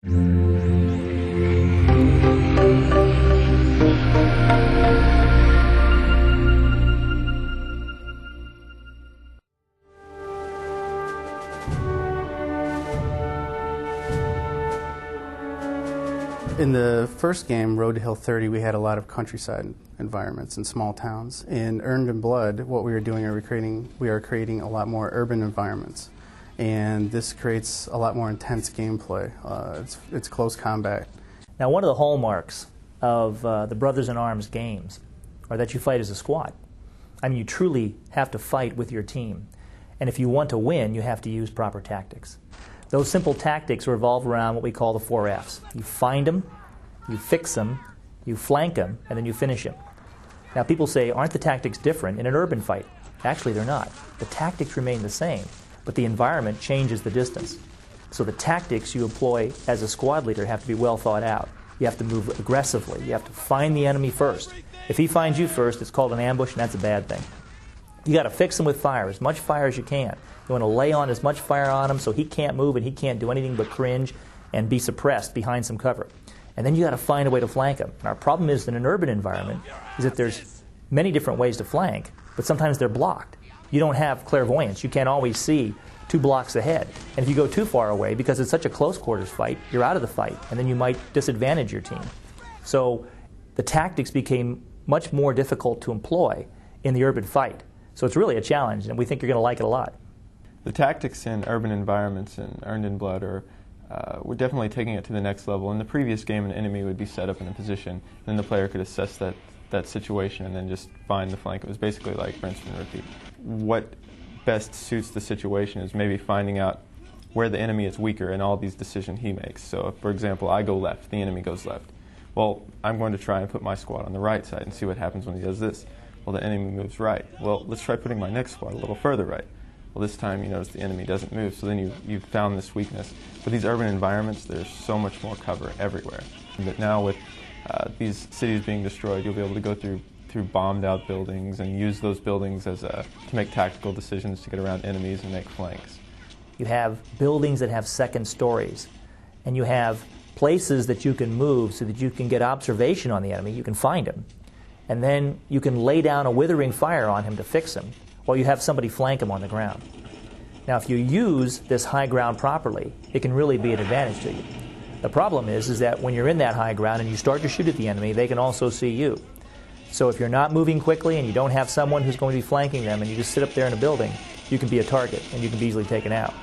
In the first game, Road to Hill 30, we had a lot of countryside environments and small towns. In Earned in Blood, what we are doing we are creating a lot more urban environments. And this creates a lot more intense gameplay. It's close combat. Now, one of the hallmarks of the Brothers in Arms games are that you fight as a squad. I mean, you truly have to fight with your team. And if you want to win, you have to use proper tactics. Those simple tactics revolve around what we call the 4 Fs. You find them, you fix them, you flank them, and then you finish them. Now, people say, aren't the tactics different in an urban fight? Actually, they're not. The tactics remain the same, but the environment changes the distance. So the tactics you employ as a squad leader have to be well thought out. You have to move aggressively. You have to find the enemy first. If he finds you first, it's called an ambush, and that's a bad thing. You got to fix him with fire, as much fire as you can. You want to lay on as much fire on him so he can't move and he can't do anything but cringe and be suppressed behind some cover. And then you got to find a way to flank him. And our problem is in an urban environment is that there's many different ways to flank, but sometimes they're blocked. You don't have clairvoyance. You can't always see 2 blocks ahead. And if you go too far away, because it's such a close quarters fight, you're out of the fight, and then you might disadvantage your team. So the tactics became much more difficult to employ in the urban fight. So it's really a challenge, and we think you're going to like it a lot. The tactics in urban environments and Earned in Blood we're definitely taking it to the next level. In the previous game, an enemy would be set up in a position, then the player could assess that situation and then just find the flank. It was basically like rinse and repeat. What best suits the situation is maybe finding out where the enemy is weaker in all these decisions he makes. So, if, for example, I go left, the enemy goes left. Well, I'm going to try and put my squad on the right side and see what happens when he does this. Well, the enemy moves right. Well, let's try putting my next squad a little further right. Well, this time you notice the enemy doesn't move, so then you've found this weakness. With these urban environments, there's so much more cover everywhere. But now with these cities being destroyed, you'll be able to go through bombed-out buildings and use those buildings to make tactical decisions to get around enemies and make flanks. You have buildings that have second stories, and you have places that you can move so that you can get observation on the enemy, you can find him, and then you can lay down a withering fire on him to fix him, while you have somebody flank him on the ground. Now, if you use this high ground properly, it can really be an advantage to you. The problem is that when you're in that high ground and you start to shoot at the enemy, they can also see you. So if you're not moving quickly and you don't have someone who's going to be flanking them and you just sit up there in a building, you can be a target and you can be easily taken out.